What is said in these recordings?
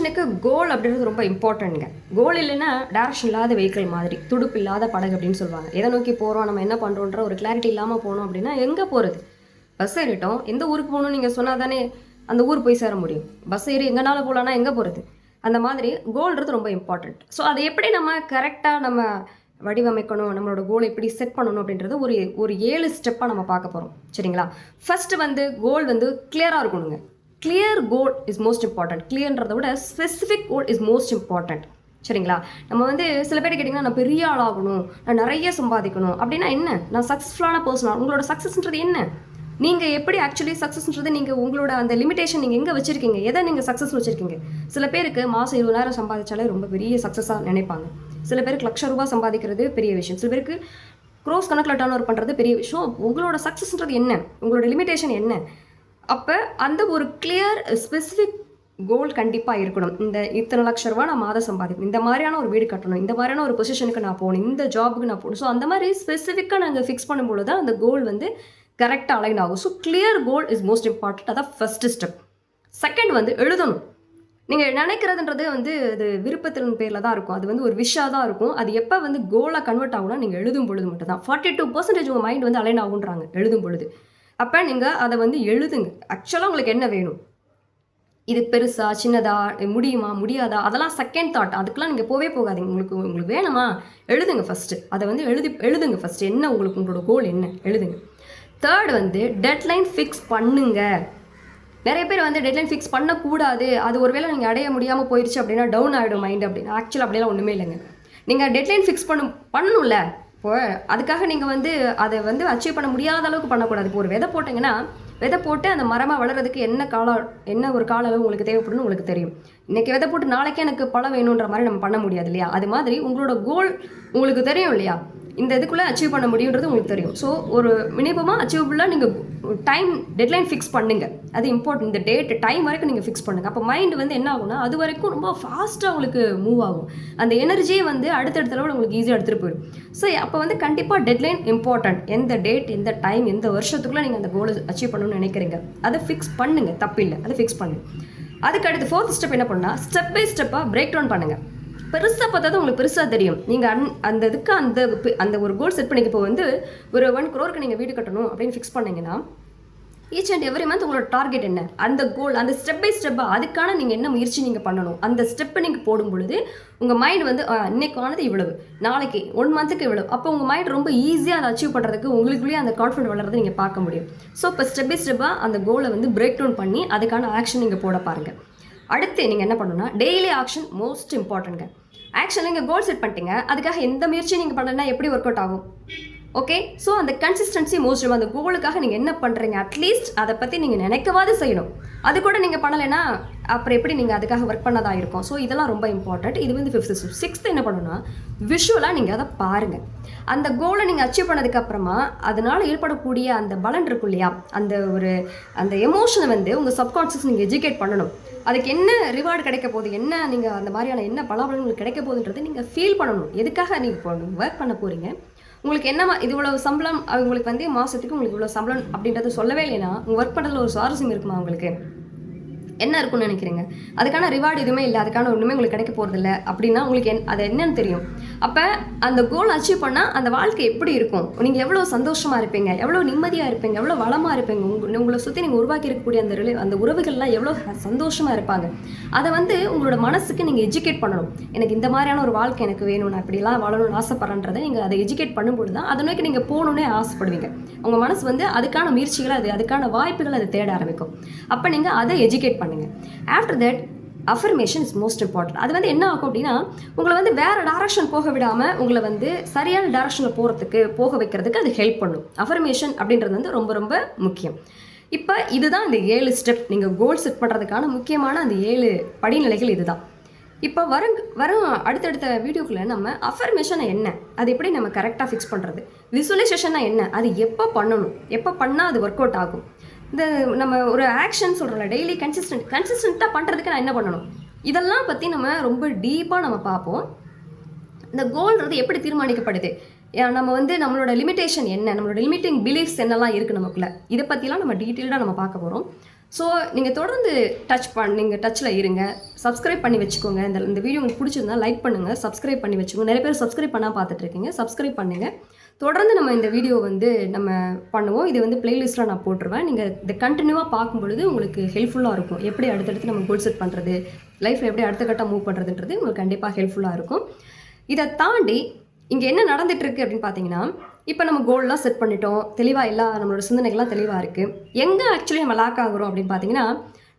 மனுஷனுக்கு கோல் அப்படின்றது ரொம்ப இம்பார்ட்டன்ட்ங்க. கோல் இல்லைன்னா டேரக்ஷன் இல்லாத வெஹிக்கிள் மாதிரி, துடுப்பு இல்லாத படகு அப்படின்னு சொல்லுவாங்க. எதை நோக்கி போகிறோம், நம்ம என்ன பண்ணுறோன்ற ஒரு கிளாரிட்டி இல்லாமல் போனோம் அப்படின்னா எங்கே போகிறது? பஸ் ஏறிட்டோம், எந்த ஊருக்கு போகணும்னு நீங்கள் சொன்னால் தானே அந்த ஊர் போய் சேர முடியும். பஸ் ஏறி எங்கேனாலும் போகலான்னா எங்கே போகிறது? அந்த மாதிரி கோல்ன்றது ரொம்ப இம்பார்ட்டண்ட். ஸோ அதை எப்படி நம்ம கரெக்டாக நம்ம வடிவமைக்கணும், நம்மளோட கோல் எப்படி செட் பண்ணணும் அப்படின்றது ஒரு ஒரு 7 ஸ்டெப்பாக நம்ம பார்க்க போகிறோம். சரிங்களா? ஃபஸ்ட்டு வந்து கோல் வந்து கிளியராக இருக்கணுங்க. Clear goal is most important. கிளியர்ன்றதை விட specific goal is most important. சரிங்களா? நம்ம வந்து சில பேர் கேட்டிங்கன்னா, நான் பெரிய ஆளாகணும், நான் நிறைய சம்பாதிக்கணும் அப்படின்னா என்ன? நான் சக்ஸஸ்ஃபுல்லான பர்சனாக, உங்களோட சக்ஸஸ்ன்றது என்ன? நீங்கள் எப்படி ஆக்சுவலி சக்ஸஸ்ன்றது நீங்கள் உங்களோட அந்த லிமிடேஷன் நீங்கள் எங்கே வச்சுருக்கீங்க, எதை நீங்கள் சக்ஸஸ் வச்சுருக்கீங்க? சில பேருக்கு மாதம் 20,000 சம்பாதிச்சாலே ரொம்ப பெரிய சக்ஸஸாக நினைப்பாங்க. சில பேருக்கு ₹1,00,000 சம்பாதிக்கிறது பெரிய விஷயம். சில பேருக்கு க்ரோஸ் கணக்கில் டர்ன் ஓவர் பண்ணுறது பெரிய விஷயம். உங்களோட சக்ஸஸ்ன்றது என்ன? உங்களோட லிமிடேஷன் என்ன? அப்போ அந்த ஒரு கிளியர் ஸ்பெசிஃபிக் கோல் கண்டிப்பாக இருக்கணும். இந்த இத்தனை ₹1,00,000 நான் மாதம் சம்பாதிக்கணும், இந்த மாதிரியான ஒரு வீடு கட்டணும், இந்த மாதிரியான ஒரு பொசிஷனுக்கு நான் போகணும், இந்த ஜாபுக்கு நான் போகணும். ஸோ அந்த மாதிரி ஸ்பெசிஃபிக்காக நாங்கள் ஃபிக்ஸ் பண்ணும்பொழுது தான் அந்த கோல் வந்து கரெக்டாக அலைன் ஆகும். So clear goal is most important. அதான் ஃபஸ்ட்டு ஸ்டெப். செகண்ட் வந்து எழுதணும். நீங்கள் நினைக்கிறதுன்றது வந்து அது விருப்பத்தின் பேரில் தான் இருக்கும். அது வந்து ஒரு விஷாக தான் இருக்கும். அது எப்போ வந்து கோலாக கன்வெர்ட் ஆகும்னா நீங்கள் எழுதும் பொழுது மட்டும் தான். 42% உங்கள் மைண்ட் வந்து அலைன் ஆகுன்றாங்க எழுதும் பொழுது. அப்போ நீங்கள் அதை வந்து எழுதுங்க. ஆக்சுவலாக உங்களுக்கு என்ன வேணும், இது பெருசா சின்னதா, முடியுமா முடியாதா, அதெல்லாம் செகண்ட் தாட். அதுக்கெலாம் நீங்கள் போகாதீங்க. உங்களுக்கு வேணுமா எழுதுங்க ஃபஸ்ட்டு. அதை வந்து எழுதுங்க ஃபஸ்ட்டு. என்ன உங்களுக்கு உங்களோட கோல் என்ன எழுதுங்க. தேர்ட் வந்து டெட்லைன் ஃபிக்ஸ் பண்ணுங்க. நிறைய பேர் வந்து டெட்லைன் ஃபிக்ஸ் பண்ணக்கூடாது, அது ஒருவேளை நீங்கள் அடைய முடியாமல் போயிடுச்சு அப்படின்னா டவுன் ஆகிடும் மைண்ட் அப்படின்னு. ஆக்சுவலாக அப்படிலாம் ஒன்றுமே இல்லைங்க. நீங்கள் டெட்லைன் ஃபிக்ஸ் பண்ணணும்ல. இப்போ அதுக்காக நீங்கள் வந்து அதை வந்து அச்சீவ் பண்ண முடியாத அளவுக்கு பண்ணக்கூடாது. இப்போ ஒரு விதை போட்டிங்கன்னா, விதை போட்டு அந்த மரமாக வளர்கிறதுக்கு என்ன ஒரு கால அளவு உங்களுக்கு தேவைப்படுன்னு உங்களுக்கு தெரியும். இன்றைக்கி விதை போட்டு நாளைக்கே எனக்கு பழம் வேணுன்ற மாதிரி நம்ம பண்ண முடியாது இல்லையா? அது மாதிரி உங்களோட கோல் உங்களுக்கு தெரியும் இல்லையா? இந்த இதுக்குள்ளே அச்சீவ் பண்ண முடியுன்றது உங்களுக்கு தெரியும். ஸோ ஒரு மினிமமாக அச்சீவபுளாக நீங்கள் டைம் டெட்லைன் ஃபிக்ஸ் பண்ணுங்கள். அது இம்பார்ட்டன்ட். இந்த டேட் டைம் வரைக்கும் நீங்கள் ஃபிக்ஸ் பண்ணுங்கள். அப்போ மைண்ட் வந்து என்ன ஆகும்னா அது வரைக்கும் ரொம்ப ஃபாஸ்ட்டாக உங்களுக்கு மூவ் ஆகும். அந்த எனர்ஜியை வந்து அடுத்தடுத்த லெவலில் உங்களுக்கு ஈஸியாக எடுத்துகிட்டு போயிடும். ஸோ அப்போ வந்து கண்டிப்பாக டெட்லைன் இம்பார்ட்டன்ட். எந்த டேட், எந்த டைம், எந்த வருஷத்துக்குள்ளே நீங்கள் அந்த கோலை அச்சீவ் பண்ணணும்னு நினைக்கிறீங்க, அதை ஃபிக்ஸ் பண்ணுங்கள். தப்பில்லை, அதை ஃபிக்ஸ் பண்ணுங்கள். அதுக்கு அடுத்து 4th ஸ்டெப் என்ன பண்ணால், ஸ்டெப் பை ஸ்டெப்பாக பிரேக் டவுன் பண்ணுங்கள். பெருசாக பார்த்தா தான் உங்களுக்கு பெருசாக தெரியும். நீங்கள் அந்த இதுக்கு அந்த ஒரு கோல் செட் பண்ணிக்க. இப்போ வந்து ஒரு 1 crore நீங்கள் வீடு கட்டணும் அப்படின்னு ஃபிக்ஸ் பண்ணிங்கன்னா, ஈச் அண்ட் எவ்ரி மந்த் உங்களோட டார்கெட் என்ன, அந்த கோல், அந்த ஸ்டெப் பை ஸ்டெப்பாக அதுக்கான நீங்கள் என்ன முயற்சி நீங்கள் பண்ணணும், அந்த ஸ்டெப்பை நீங்கள் போடும் பொழுது உங்கள் மைண்ட் வந்து இன்னைக்கானது இவ்வளவு, நாளைக்கு 1 மந்த்துக்கு இவ்வளவு. அப்போ உங்கள் மைண்ட் ரொம்ப ஈஸியாக அதை அச்சீவ் பண்ணுறதுக்கு உங்களுக்குள்ளேயே அந்த கான்ஃபிடன்ட் வளர்றதை நீங்கள் பார்க்க முடியும். ஸோ இப்போ ஸ்டெப் பை ஸ்டெப்பாக அந்த கோலை வந்து பிரேக் டவுன் பண்ணி அதுக்கான ஆக்ஷன் நீங்கள் போட பாருங்கள். அடுத்து நீங்கள் என்ன பண்ணணும்னா, டெய்லி ஆக்ஷன் மோஸ்ட் இம்பார்ட்டன்ட்ங்க. ஆக்சுவலாக நீங்கள் கோல் செட் பண்ணிட்டீங்க, அதுக்காக எந்த முயற்சியும் நீங்கள் பண்ணலன்னா எப்படி ஒர்க் அவுட் ஆகும்? ஓகே, ஸோ அந்த கன்சிஸ்டன்சி மோஸ்ட். அந்த கோலுக்காக நீங்கள் என்ன பண்ணுறீங்க, அட்லீஸ்ட் அதை பற்றி நீங்கள் நினைக்கவாது செய்யணும். அது கூட நீங்கள் பண்ணலைன்னா அப்புறம் எப்படி நீங்கள் அதுக்காக ஒர்க் பண்ணதாக இருக்கும். ஸோ இதெல்லாம் ரொம்ப இம்பார்ட்டன்ட். இது வந்து 5th ஸ்டெப். 6th என்ன பண்ணணும்னா, விஷுவலாக நீங்கள் அதை பாருங்கள். அந்த கோலை நீங்கள் அச்சீவ் பண்ணதுக்கப்புறமா அதனால் ஏற்படக்கூடிய அந்த பலன் இருக்கும் இல்லையா, அந்த எமோஷனை வந்து உங்கள் சப்கான்ஷியஸ் நீங்கள் எஜுகேட் பண்ணணும். அதுக்கு என்ன ரிவார்டு கிடைக்க போகுது, என்ன நீங்கள் அந்த மாதிரியான என்ன பலாபலன் உங்களுக்கு கிடைக்க போகுதுன்றது நீங்கள் ஃபீல் பண்ணணும். எதுக்காக நீங்கள் இப்போ ஒர்க் பண்ண போகிறீங்க, உங்களுக்கு என்ன இது இவ்வளோ சம்பளம், உங்களுக்கு வந்து மாதத்துக்கு உங்களுக்கு இவ்வளோ சம்பளம் அப்படின்றத சொல்லவே இல்லைன்னா உங்கள் ஒர்க் பண்ணுறதுல ஒரு சுவாரஸ்யம் இருக்குமா? உங்களுக்கு என்ன இருக்குன்னு நினைக்கிறீங்க? அதுக்கான ரிவார்டு எதுவுமே இல்லை, அதுக்கான ஒன்றுமே உங்களுக்கு கிடைக்க போகிறதில்ல அப்படின்னா உங்களுக்கு அது என்னன்னு தெரியும். அப்போ அந்த கோல் அச்சீவ் பண்ணால் அந்த வாழ்க்கை எப்படி இருக்கும், நீங்கள் எவ்வளோ சந்தோஷமாக இருப்பீங்க, எவ்வளோ நிம்மதியாக இருப்பீங்க, எவ்வளோ வளமாக இருப்பீங்க, உங்களை சுற்றி நீங்கள் உருவாக்கி இருக்கக்கூடிய அந்த உறவுகள்லாம் எவ்வளோ சந்தோஷமாக இருப்பாங்க. அதை வந்து உங்களோட மனசுக்கு நீங்கள் எஜுகேட் பண்ணணும். எனக்கு இந்த மாதிரியான ஒரு வாழ்க்கை எனக்கு வேணும், நான் இப்படிலாம் வாழணும்னு ஆசைப்படுறேன்றதை நீங்கள் அதை எஜுகேட் பண்ணும்போது தான் அதை நோக்கி நீங்கள் போகணுன்னே ஆசைப்படுவீங்க. உங்கள் மனசு வந்து அதுக்கான முயற்சிகளை அதுக்கான வாய்ப்புகளை அதை தேட ஆரம்பிக்கும். அப்போ நீங்கள் அதை எஜுகேட் பண்ணுங்கள். After that affirmation is most important. அது வந்து என்ன ஆகும் அப்படின்னா, உங்களை வந்து வேறு டைரக்ஷன் போக விடாமல் உங்களை வந்து சரியான டைரக்ஷனில் போக வைக்கிறதுக்கு அது ஹெல்ப் பண்ணும். அஃபர்மேஷன் அப்படின்றது வந்து ரொம்ப ரொம்ப முக்கியம். இப்போ இதுதான் இந்த 7 ஸ்டெப். நீங்கள் கோல் செட் பண்ணுறதுக்கான முக்கியமான அந்த 7 படிநிலைகள் இதுதான். இப்போ வரும் அடுத்தடுத்த வீடியோக்குள்ளே நம்ம அஃபர்மேஷனை என்ன, அது எப்படி நம்ம கரெக்டாக ஃபிக்ஸ் பண்ணுறது, விசுவலைசேஷன்னா என்ன, அது எப்போ பண்ணணும், எப்போ பண்ணால் அது ஒர்க் அவுட் ஆகும், இந்த நம்ம ஒரு ஆக்ஷன் சொல்கிறோம்ல டெய்லி கன்சிஸ்டண்ட்டாக பண்ணுறதுக்கு நான் என்ன பண்ணணும், இதெல்லாம் பற்றி நம்ம ரொம்ப டீப்பாக நம்ம பார்ப்போம். இந்த கோல்ன்றது எப்படி தீர்மானிக்கப்படுது, நம்ம வந்து நம்மளோட லிமிட்டேஷன் என்ன, நம்மளோட லிமிட்டிங் பிலீஃப்ஸ் என்னெல்லாம் இருக்குது நமக்குள்ள, இதை பற்றிலாம் நம்ம டீட்டெயில்டாக நம்ம பார்க்க போகிறோம். ஸோ நீங்கள் தொடர்ந்து நீங்கள் டச்சில் இருங்க. சப்ஸ்கிரைப் பண்ணி வச்சுக்கோங்க. இந்த வீடியோ உங்களுக்கு பிடிச்சிருந்தா லைக் பண்ணுங்கள், சப்ஸ்கிரைப் பண்ணி வச்சுக்கோங்க. நிறைய பேர் சப்ஸ்கிரைப் பண்ணால் பார்த்துட்ருக்கீங்க. சப்ஸ்கிரைப் பண்ணுங்கள். தொடர்ந்து நம்ம இந்த வீடியோ நம்ம பண்ணுவோம். இது பிளேலிஸ்ட்டில் நான் போட்டுருவேன். நீங்கள் இதை கண்டினியூவாக பார்க்கும் பொழுது உங்களுக்கு ஹெல்ப்ஃபுல்லாக இருக்கும். எப்படி அடுத்தடுத்து நம்ம கோல் செட் பண்ணுறது, லைஃப்பில் எப்படி அடுத்த கட்டம் மூவ் பண்ணுறதுன்றது உங்களுக்கு கண்டிப்பாக ஹெல்ப்ஃபுல்லாக இருக்கும். இதை தாண்டி இங்கே என்ன நடந்துகிட்ருக்கு அப்படின்னு பார்த்தீங்கன்னா, இப்போ நம்ம கோல்லாம் செட் பண்ணிட்டோம், தெளிவாக நம்மளோட சிந்தனைகள்லாம் தெளிவாக இருக்குது. எங்கே ஆக்சுவலி நம்ம லாக் ஆகுறோம் அப்படின்னு பார்த்தீங்கன்னா,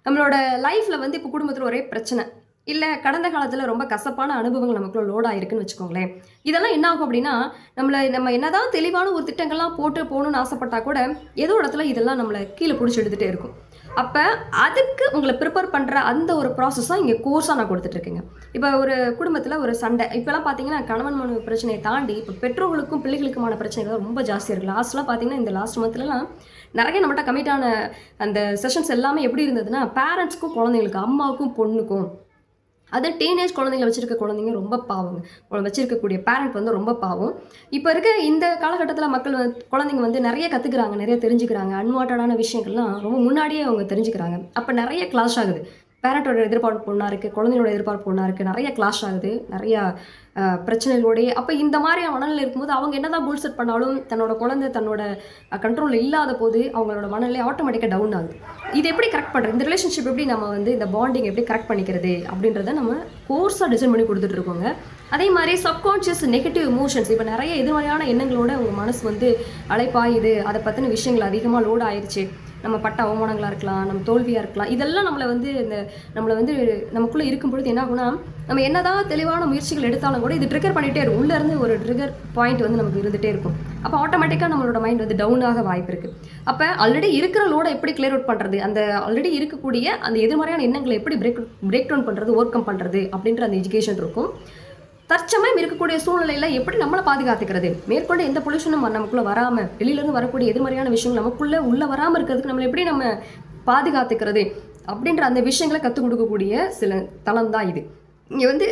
நம்மளோட லைஃப்பில் இப்போ குடும்பத்தில் ஒரே பிரச்சனை, இல்லை கடந்த காலத்தில் ரொம்ப கசப்பான அனுபவங்கள் நமக்குள்ள லோட் ஆகிருக்குன்னு வச்சுக்கோங்களேன். இதெல்லாம் என்ன ஆகும் அப்படின்னா, நம்ம என்னதான் தெளிவான ஒரு திட்டங்கள்லாம் போட்டு போகணுன்னு ஆசைப்பட்டா கூட ஏதோ இடத்துல இதெல்லாம் நம்மளை கீழே பிடிச்சி எடுத்துகிட்டே இருக்கும். அப்போ அதுக்கு உங்களை ப்ரிப்பேர் பண்ணுற அந்த ஒரு ப்ராசஸ் தான் இங்கே கோர்ஸாக நான் கொடுத்துட்ருக்கேங்க. இப்போ ஒரு குடும்பத்தில் ஒரு சண்டை, இப்போலாம் பார்த்தீங்கன்னா கணவன் மனைவி பிரச்சனையை தாண்டி இப்போ பெற்றோர்களுக்கும் பிள்ளைகளுக்குமான பிரச்சனைகள் ரொம்ப ஜாஸ்தியாக இருக்குது. லாஸ்ட்லாம் பார்த்தீங்கன்னா இந்த லாஸ்ட் மந்த்லலாம் நிறைய நம்மகிட்ட கமிட்டான அந்த செஷன்ஸ் எல்லாமே எப்படி இருந்ததுன்னா, பேரண்ட்ஸ்க்கும் குழந்தைங்களுக்கு, அம்மாவுக்கும் பொண்ணுக்கும், அது டீனேஜ் குழந்தைங்களை வச்சுருக்க குழந்தைங்க ரொம்ப பாவங்க. வச்சுருக்கக்கூடிய பேரண்ட் ரொம்ப பாவம். இப்போ இருக்க இந்த காலகட்டத்தில் மக்கள் குழந்தைங்க நிறைய கற்றுக்குறாங்க, நிறைய தெரிஞ்சுக்கிறாங்க. அன்வான்டான விஷயங்கள்லாம் ரொம்ப முன்னாடியே அவங்க தெரிஞ்சுக்கிறாங்க. அப்போ நிறைய கிளாஷ் ஆகுது. பேரண்ட்டோட எதிர்பார்ப்பு ஒன்றா இருக்குது, குழந்தைங்களோட எதிர்பார்ப்பு ஒன்றா இருக்குது. நிறைய கிளாஷ் ஆகுது, நிறையா பிரச்சனைகளோடைய. அப்போ இந்த மாதிரியான மனநிலை இருக்கும்போது அவங்க என்ன தான் கோல் செட் பண்ணாலும் தன்னோட குழந்தை தன்னோட கண்ட்ரோலில் இல்லாத போது அவங்களோட மனநிலை ஆட்டோமேட்டிக்காக டவுன் ஆகுது. இது எப்படி கரெக்ட் பண்ணுறது, இந்த ரிலேஷன்ஷிப் எப்படி நம்ம இந்த பாண்டிங் எப்படி கரெக்ட் பண்ணிக்கிறது அப்படின்றத நம்ம கோர்ஸாக டிசைன் பண்ணி கொடுத்துட்ருக்கோங்க. அதே மாதிரி சப்கான்ஷியஸ் நெகட்டிவ் எமோஷன்ஸ், இப்போ நிறைய எதிர்மறையான எண்ணங்களோட உங்கள் மனசு அலைப்பாயுது, அதை பற்றின விஷயங்கள் அதிகமாக லோட் ஆயிடுச்சு. நம்ம பட்ட அவமானங்களாக இருக்கலாம், நம்ம தோல்வியாக இருக்கலாம். இதெல்லாம் நம்மளை நமக்குள்ளே இருக்கும் பொழுது என்ன ஆகுனா, நம்ம என்னதான் தெளிவான முயற்சிகள் எடுத்தாலும் கூட இது ட்ரிகர் பண்ணிகிட்டே இருக்கும். உள்ளேருந்து ஒரு ட்ரிகர் பாயிண்ட் நமக்கு இருந்துகிட்டே இருக்கும். அப்போ ஆட்டோமேட்டிக்காக நம்மளோட மைண்ட் டவுனாக வாய்ப்பு இருக்குது. அப்போ ஆல்ரெடி இருக்கிற லோடை எப்படி கிளியர் அவுட் பண்ணுறது, அந்த ஆல்ரெடி இருக்கக்கூடிய அந்த எதிர்மறையான எண்ணங்களை எப்படி பிரேக் டவுன் பண்ணுறது, ஓவர் கம் பண்ணுறது அப்படின்ற அந்த எஜுகேஷன் இருக்கும். தற்சமயம் இருக்கக்கூடிய சூழ்நிலையில் எப்படி நம்மளை பாதுகாத்துக்கிறது, மேற்கொண்டு எந்த பொல்யூஷனும் நமக்குள்ளே வராமல், வெளியிலேருந்து வரக்கூடிய எதிர்மறையான விஷயங்கள் நமக்குள்ளே உள்ளே வராமல் இருக்கிறதுக்கு நம்மளை எப்படி நம்ம பாதுகாத்துக்கிறது அப்படின்ற அந்த விஷயங்களை கற்றுக் கொடுக்கக்கூடிய சில தளம் தான் இது. இங்கே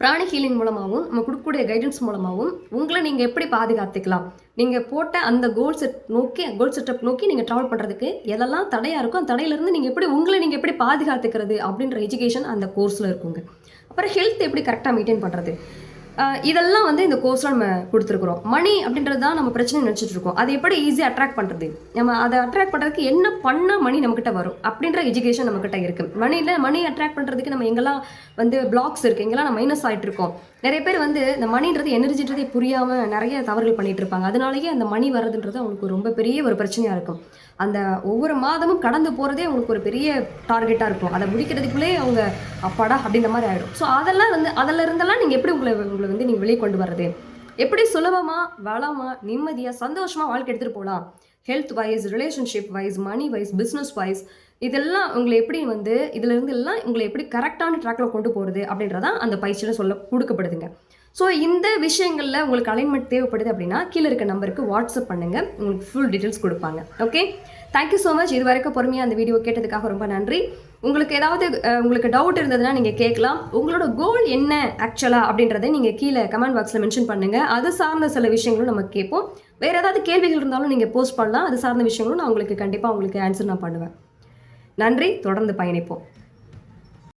பிராணி ஹீலிங் மூலமாகவும் நம்ம கொடுக்கக்கூடிய கைடன்ஸ் மூலமாகவும் உங்களை நீங்கள் எப்படி பாதுகாத்துக்கலாம், நீங்கள் போட்ட அந்த கோல் செட்டப் நோக்கி நீங்கள் ட்ராவல் பண்ணுறதுக்கு எதெல்லாம் தடையாக இருக்கோ அந்த தடையிலேருந்து நீங்கள் எப்படி பாதுகாத்துக்கிறது அப்படின்ற எஜுகேஷன் அந்த கோர்ஸில் இருக்குங்க. அப்புறம் ஹெல்த் எப்படி கரெக்டாக மெயின்டைன் பண்ணுறது, இதெல்லாம் இந்த கோர்ஸில் நம்ம கொடுத்துருக்குறோம். மணி அப்படின்றது தான் நம்ம பிரச்சனை நினச்சிட்டு இருக்கோம். அதை எப்படி ஈஸியாக அட்ராக்ட் பண்ணுறது, நம்ம அதை அட்ராக்ட் பண்ணுறதுக்கு என்ன பண்ணால் மணி நம்மக்கிட்ட வரும் அப்படின்ற எஜுகேஷன் நம்மக்கிட்ட இருக்குது. மணி அட்ராக்ட் பண்ணுறதுக்கு நம்ம எங்கெல்லாம் பிளாக்ஸ் இருக்குது, எங்கெல்லாம் நம்ம மைனஸ் ஆகிட்டு இருக்கோம். நிறைய பேர் இந்த மணின்றது எனர்ஜின்றதே புரியாமல் நிறைய தவறுகள் பண்ணிகிட்டு இருப்பாங்க. அதனாலேயே அந்த மணி வர்றதுன்றது அவங்களுக்கு ரொம்ப பெரிய ஒரு பிரச்சனையாக இருக்கும். அந்த ஒவ்வொரு மாதமும் கடந்து போகிறதே அவங்களுக்கு ஒரு பெரிய டார்கெட்டாக இருக்கும். அதை முடிக்கிறதுக்குள்ளே அவங்க அப்பாடா அப்படின்ற மாதிரி ஆகிடும். ஸோ அதில் இருந்தெல்லாம் நீங்கள் எப்படி உங்களை நீங்கள் வெளியே கொண்டு வர்றது, எப்படி சுலபமாக, வளமாக, நிம்மதியாக, சந்தோஷமாக வாழ்க்கை எடுத்துகிட்டு போகலாம், health wise, relationship wise, money wise, business wise, இதெல்லாம் உங்களை எப்படி இதிலிருந்து எல்லாம் உங்களை எப்படி கரெக்டான ட்ராக்கில் கொண்டு போகிறது அப்படின்றதான் அந்த பயிற்சியில் கொடுக்கப்படுதுங்க. ஸோ இந்த விஷயங்களில் உங்களுக்கு அலைன்மெண்ட் தேவைப்படுது அப்படின்னா கீழே இருக்க நம்பருக்கு வாட்ஸ்அப் பண்ணுங்கள், உங்களுக்கு ஃபுல் டீட்டெயில்ஸ் கொடுப்பாங்க. Okay, thank you so much. இது வரைக்கும் பொறுமையாக அந்த வீடியோ கேட்டதுக்காக ரொம்ப நன்றி. உங்களுக்கு டவுட் இருந்ததுன்னா நீங்கள் கேட்கலாம். உங்களோட கோல் என்ன ஆக்சுவலாக அப்படின்றத நீங்கள் கீழே கமெண்ட் பாக்ஸில் மென்ஷன் பண்ணுங்கள். அது சார்ந்த சில விஷயங்களும் நம்ம கேட்போம். வேறு ஏதாவது கேள்விகள் இருந்தாலும் நீங்கள் போஸ்ட் பண்ணலாம். அது சார்ந்த விஷயங்களும் நான் கண்டிப்பாக உங்களுக்கு ஆன்சர் நான் பண்ணுவேன். நன்றி, தொடர்ந்து பயணிப்போம்.